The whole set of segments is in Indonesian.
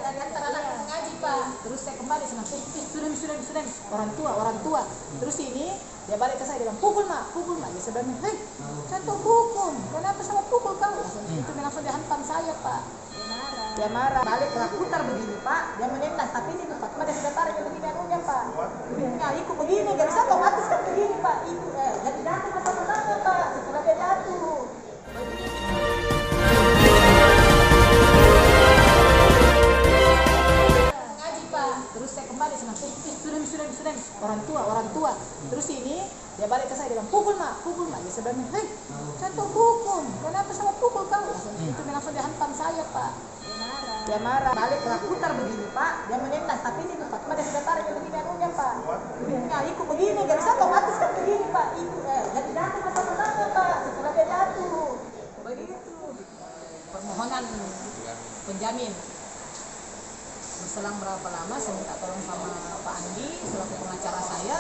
dari antara anak mengaji Pak. Terus saya kembali sana, sudah orang tua. Terus ini dia balik ke saya, dia bilang pukul mak. Dia sebenarnya, hei, saya tuh hukum, kenapa sama pukul kau? Itu langsung dihantam saya Pak. Dia marah, balik ke putar begini Pak, dia menendang, tapi ini Pak, cuma dia sudah tarik begini anunya Pak. Nah, ikut begini, jadi saya otomatis kan begini Pak, jadi jatuh sama-sama Pak, setelah dia jatuh. Mengaji Pak, terus saya kembali sana, sudah orang tua. Terus ini dia balik ke saya, dia bilang pukul mak. Dia sebenarnya, hei, saya tuh hukum, kenapa sama pukul kau? Itu langsung dihantam saya Pak. Dia marah, balik ke putar begini Pak, dia menendang, tapi ini Pak, cuma dia sudah tarik begini anunya Pak. Nah, ikut begini, jadi saya otomatis kan begini Pak, jadi jatuh sama-sama Pak, setelah dia jatuh. Begitu. Permohonan penjamin. Berselang berapa lama saya minta tolong sama Pak Andi selaku pengacara saya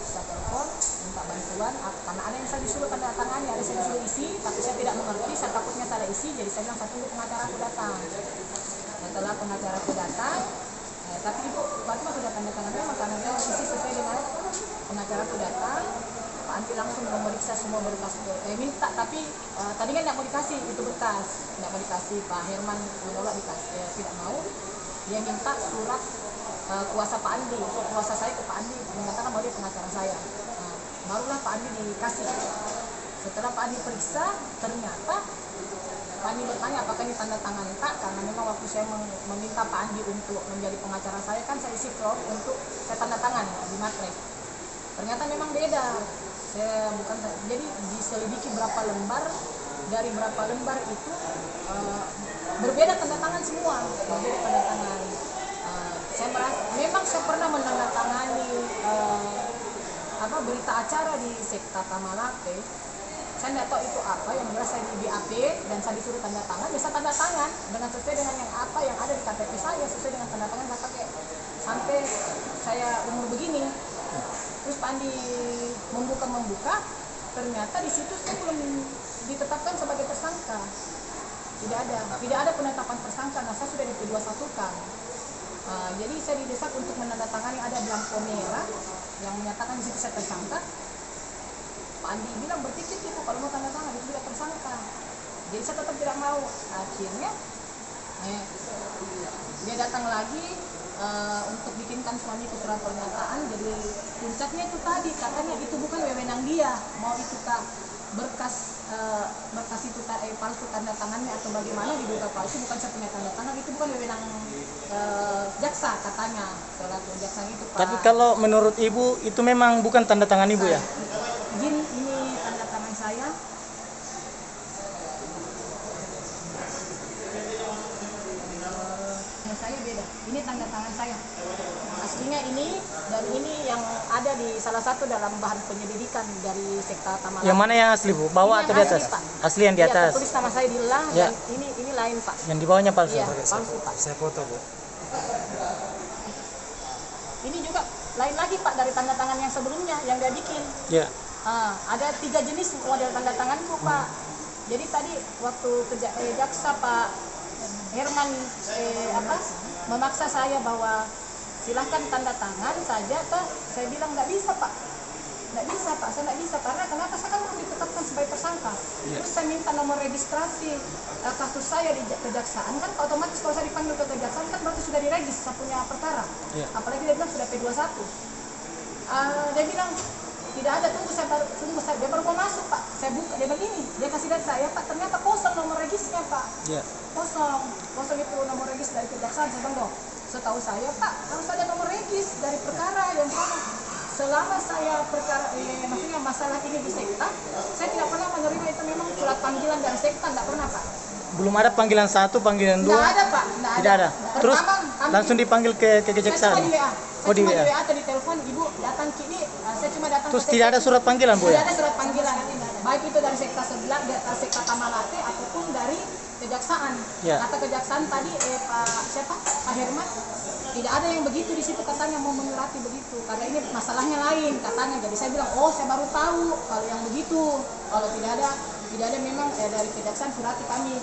telepon minta bantuan karena ada yang saya disuruh tanda tangani, ada yang saya disuruh isi, tapi saya tidak mengerti, saya takutnya salah isi, jadi saya bilang satu pengacara aku datang. Setelah pengacara aku datang, tapi Ibu Fatimah sudah tanda tangan memang karena dia isi sesuai dengan pengacara aku datang. Pak Andi langsung memeriksa semua berkas, minta, tapi tadi kan tidak mau dikasih itu berkas, tidak mau dikasih, Pak Herman menolak dikasih, tidak mau. Dia minta surat kuasa Pak Andi, kuasa saya ke Pak Andi mengatakan bahwa dia pengacara saya. Barulah Pak Andi dikasih. Setelah Pak Andi periksa, ternyata Pak Andi bertanya apakah ini tanda tangan tak, karena memang waktu saya meminta Pak Andi untuk menjadi pengacara saya kan saya isi form untuk saya tanda tangan di materi. Ternyata memang beda. Saya bukan, jadi diselidiki berapa lembar, dari berapa lembar itu berbeda tanda tangan semua, berbeda tanda tangan. Saya merasa, memang saya pernah menandatangani berita acara di Sekta Tamalate. Saya tidak tahu itu apa, yang jelas saya di BAP dan saya disuruh tanda tangan, bisa tanda tangan dengan sesuai dengan yang apa yang ada di KTP saya, sesuai dengan tanda tangan saya pakai sampai saya umur begini. Terus Pak Andi membuka, ternyata di situ saya belum ditetapkan sebagai tersangka. Tidak ada penetapan tersangka, nah saya sudah di P21-kan. Jadi saya didesak untuk menandatangani, ada blanko merah yang menyatakan di situ saya tersangka. Pak Andi bilang berpikir itu kalau mau tanda tangan itu tidak tersangka. Jadi saya tetap tidak mau. Akhirnya dia datang lagi untuk bikinkan suamiku surat pernyataan. Jadi puncaknya itu tadi katanya itu bukan wewenang dia, mau itu tak berkas itu palsu tanda tangannya atau bagaimana diduga palsu, bukan saya punya tanda tangan, itu bukan wewenang jaksa katanya selaku jaksa itu Pak. Tapi kalau menurut Ibu itu memang bukan tanda tangan Ibu ya? Ini tanda tangan saya. Saya beda. Ini tanda tangan saya. Aslinya ini dan ini yang ada di salah satu dalam bahan penyelidikan dari Sekta Tamalate. Yang mana yang asli Bu? Bawah atau di atas? Asli yang di atas. Tulis nama saya di lang ya. Dan ini lain Pak. Yang di bawahnya palsu. Iya, palsu Pak. Saya foto Bu. Ini juga lain lagi Pak dari tanda tangan yang sebelumnya yang dia bikin. Ya. Ada 3 jenis model tanda tanganku Pak. Jadi tadi waktu jaksa Pak Herman memaksa saya bahwa silahkan tanda tangan saja Pak. Saya bilang nggak bisa Pak, saya nggak bisa karena kenapa, saya kan belum ditetapkan sebagai tersangka. Terus saya minta nomor registrasi kasus saya di kejaksaan, kan otomatis kalau saya dipanggil ke kejaksaan kan berarti sudah diregis, saya punya perkara. Apalagi dia bilang sudah P21. Dia bilang tidak ada, tunggu saya, dia baru mau masuk Pak, saya buka, dia begini, dia kasih lihat saya Pak, ternyata kosong nomor regisnya Pak. Kosong itu nomor regis dari kejaksaan. Saya bilang dong, setahu saya Pak harus ada nomor regis dari perkara yang sama. Selama saya maksudnya masalah ini di Sekta, saya tidak pernah menerima itu memang surat panggilan dari Sekta, tidak pernah Pak. Belum ada panggilan 1, panggilan 2? Tidak ada Pak, tidak ada. Terus langsung dipanggil ke kejaksaan? Saya cuma di WA atau di telepon, Ibu datang kini, saya cuma datang. Terus tidak ada surat panggilan Bu ya? Tidak ada surat panggilan, baik itu dari Sekta sebelah, Sekta Tamalate ataupun dari kejaksaan. Kata kejaksaan tadi Pak Herman, tidak ada yang begitu di situ katanya, mau menyurati begitu karena ini masalahnya lain katanya. Jadi saya bilang, oh saya baru tahu kalau yang begitu, kalau tidak ada memang dari kejaksaan surati kami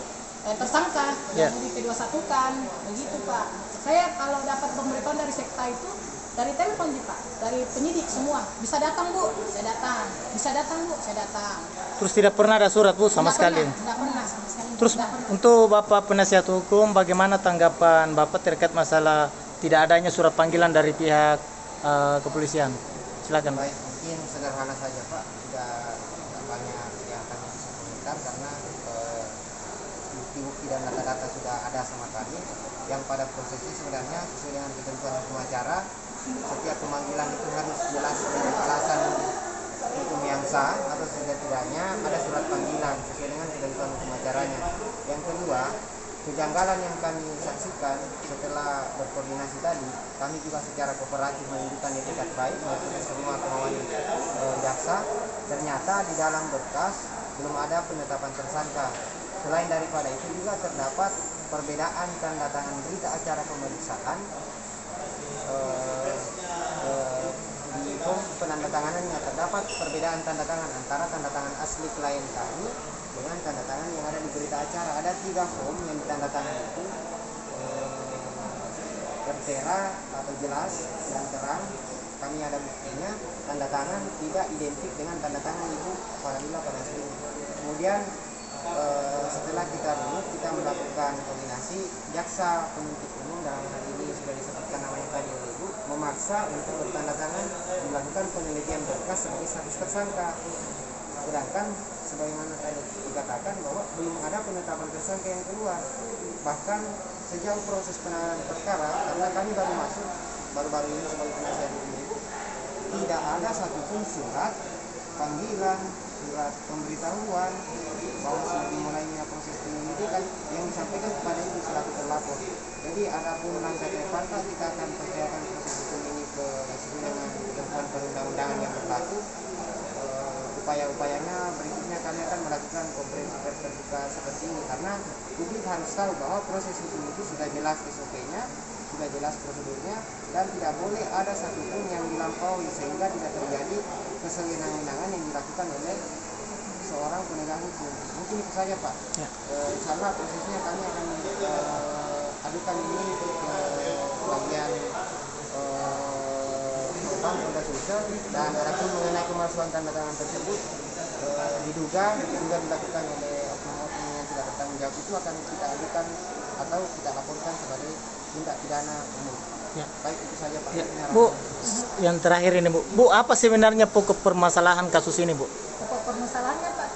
tersangka Ya. yang di P21 kan begitu Pak. Saya kalau dapat pemberitahuan dari sekta itu dari telepon sih Pak, dari penyidik semua. Bisa datang Bu, saya datang. Bisa datang Bu, saya datang. Terus tidak pernah ada surat Bu sama sekali. Tidak pernah sama sekali. Terus Nggak pernah. untuk Bapak penasihat hukum, bagaimana tanggapan Bapak terkait masalah tidak adanya surat panggilan dari pihak kepolisian? Silakan. Baik, mungkin sederhana saja Pak, tidak banyak yang akan bisa komentar karena bukti-bukti dan data-data sudah ada sama kami. Yang pada prosesnya sebenarnya sesuai dengan ketentuan hukum acara, setiap pemanggilan itu harus jelas dengan alasan hukum yang sah atau setidak-tidaknya ada surat panggilan sesuai dengan ketentuan hukum acaranya. Yang kedua, kejanggalan yang kami saksikan setelah berkoordinasi tadi, kami juga secara kooperatif menunjukkan etikat baik mengikuti semua kemauan jaksa. Ternyata di dalam berkas belum ada penetapan tersangka. Selain daripada itu juga terdapat perbedaan tanda tangan berita acara pemeriksaan di form penandatanganannya. Terdapat perbedaan tanda tangan antara tanda tangan asli klien kami dengan tanda tangan yang ada di berita acara. Ada 3 form yang ditandatangan itu tertera atau jelas dan terang. Kami ada buktinya, tanda tangan tidak identik dengan tanda tangan Ibu Farahila pada aslinya. Kemudian setelah kita melakukan koordinasi, jaksa penuntut umum dalam hal ini sudah disebutkan namanya tadi oleh Ibu, memaksa untuk bertanda tangan melakukan penelitian berkas sebagai status tersangka. Sedangkan sebagaimana tadi dikatakan bahwa belum ada penetapan tersangka yang keluar. Bahkan sejauh proses penanganan perkara, karena kami baru masuk baru-baru ini sebagai penasihat hukum itu, tidak ada satupun surat panggilan, surat pemberitahuan bahwa sudah dimulainya proses penyelidikan yang disampaikan kepada Ibu selaku terlapor. Jadi adapun langkah ke depan Pak, kita akan percayakan proses hukum ini ke sesuai dengan ketentuan perundang-undangan yang berlaku. Upaya-upayanya berikutnya kami akan melakukan konferensi pers terbuka seperti ini karena publik harus tahu bahwa proses hukum itu sudah jelas SOP-nya, sudah jelas prosedurnya, dan tidak boleh ada satupun yang dilampaui sehingga tidak terjadi kesewenang-wenangan yang dilakukan oleh seorang penegak hukum. Mungkin itu saja Pak. Ya. Insya Allah prosesnya kami akan adukan ini ke bagian Polda Sulsel, dan adapun mengenai pemalsuan tanda tangan tersebut diduga dilakukan oleh oknum-oknum yang tidak bertanggung jawab, itu akan kita adukan atau kita laporkan sebagai tindak pidana umum. Ya. Baik, itu saja Pak. Ya. Bu, yang terakhir ini Bu, apa sebenarnya pokok permasalahan kasus ini Bu? Pokok permasalahannya Pak,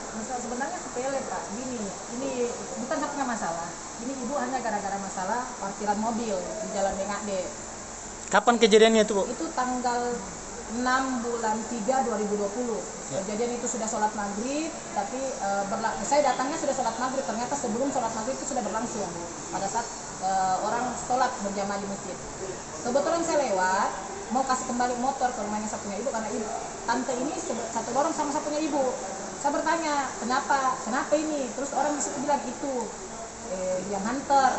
sebenarnya sepele Pak. Ini bukan haknya masalah. Ini Ibu hanya gara-gara masalah parkiran mobil di Jalan Bengade. Kapan kejadiannya itu Bu? Itu tanggal 6 bulan 3 2020. Ya. Kejadian itu sudah sholat maghrib, tapi saya datangnya sudah sholat maghrib. Ternyata sebelum sholat maghrib itu sudah berlangsung pada saat orang sholat berjamaah di masjid. Kebetulan saya lewat mau kasih kembali motor ke rumahnya sapunya Ibu karena tante ini satu lorong sama sapunya Ibu. Saya bertanya kenapa ini, terus orang di situ bilang itu yang hunter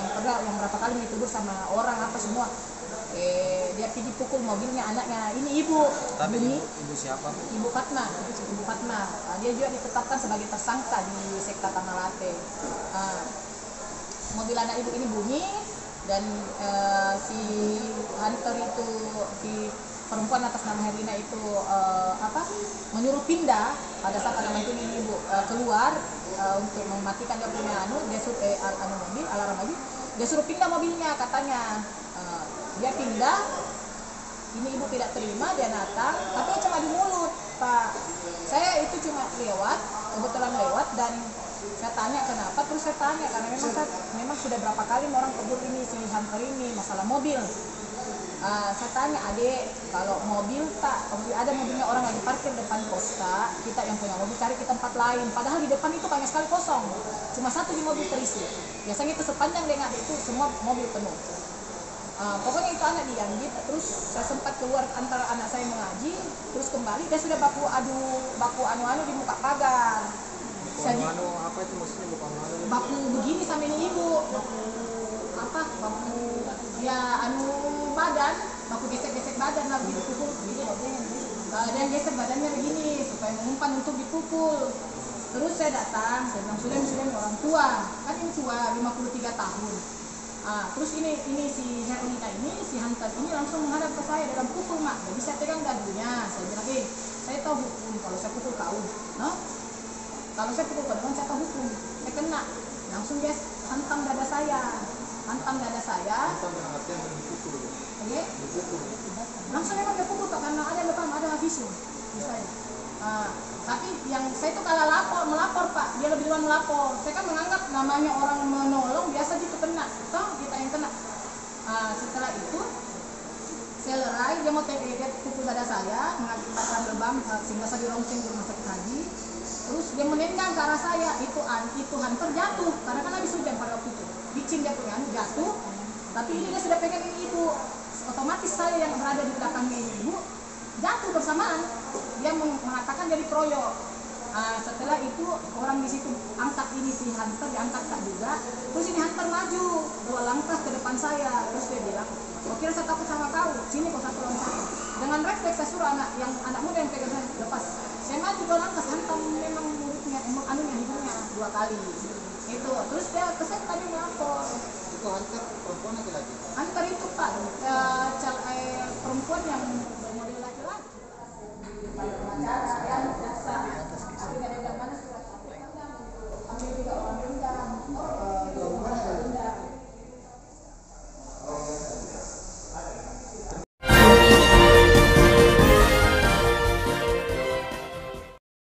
yang berapa kali ditegur sama orang apa semua. Dia pergi pukul mobilnya anaknya. Ini Ibu. Tapi ini Ibu siapa? Ibu Fatma. Dia juga ditetapkan sebagai tersangka di Sekta Tamalate. Mobil anak Ibu ini bunyi dan si hunter itu, si perempuan atas nama Herlina itu menyuruh pindah pada saat anak ini Ibu keluar untuk mematikan dia punya dia suruh alarm mobil, dia suruh pindah mobilnya katanya. Dia pindah, ini Ibu tidak terima, dia datang, tapi cuma di mulut Pak. Saya itu cuma kebetulan lewat dan saya tanya kenapa, terus saya tanya karena memang sudah berapa kali orang tegur ini si hunter ini masalah mobil. Saya tanya, Adek, kalau mobil Pak, ada mobilnya orang lagi parkir depan posta, kita yang punya mobil cari ke tempat lain, padahal di depan itu banyak sekali kosong, cuma satu di mobil terisi. Biasanya itu sepanjang Lengade itu semua mobil penuh. Pokoknya itu anak dia gitu. Terus saya sempat keluar antara anak saya mengaji, terus kembali dia sudah baku anu di muka pagar. Apa itu maksudnya Baku begini sama ini Ibu. Baku ya badan, baku gesek-gesek badan lah dipukul begini. Dia gesek badannya begini supaya mengumpan untuk dipukul. Terus saya datang, saya bilang sudah orang tua, kan ini tua 53 tahun. Terus ini si Herlina ini, si Hunter ini langsung menghadap ke saya dalam pukul mak. Jadi saya pegang dagunya, saya bilang, saya tahu hukum kalau saya pukul kau, no? Kalau saya pukul kau, saya tahu hukum, saya kena. Langsung dia hantam dada saya, Oke? Langsung memang dia pukul Pak, karena ada visum di saya. Tapi yang saya itu kalau melapor Pak, dia lebih duluan melapor. Saya kan menganggap namanya orang menolong biasa gitu kena, toh kita yang kena. Setelah itu saya lerai, dia mau dia pukul dada saya mengakibatkan lebam sehingga saya dirongseng di rumah sakit haji. Terus dia menendang ke arah saya, itu Hunter jatuh karena kan habis hujan pada waktu itu, licin dia punya jatuh. Tapi ini dia sudah pegang ini ibu, otomatis saya yang berada di belakangnya ibu jatuh bersamaan. Dia mengatakan jadi kroyok. Setelah itu orang di situ angkat ini si Hunter, diangkat tak juga. Terus ini Hunter maju 2 langkah ke depan saya. Terus dia bilang, "Oh, kira saya takut sama kau? Sini kau satu lawan saya." Dengan refleks saya suruh anak muda yang pegang saya lepas. Saya maju 2 langkah, Hunter memang mulutnya, hidungnya 2 kali. Itu. Terus dia kesan tadi melapor. Itu Hunter perempuan atau laki? Hunter itu Pak, perempuan yang bermodel laki-laki.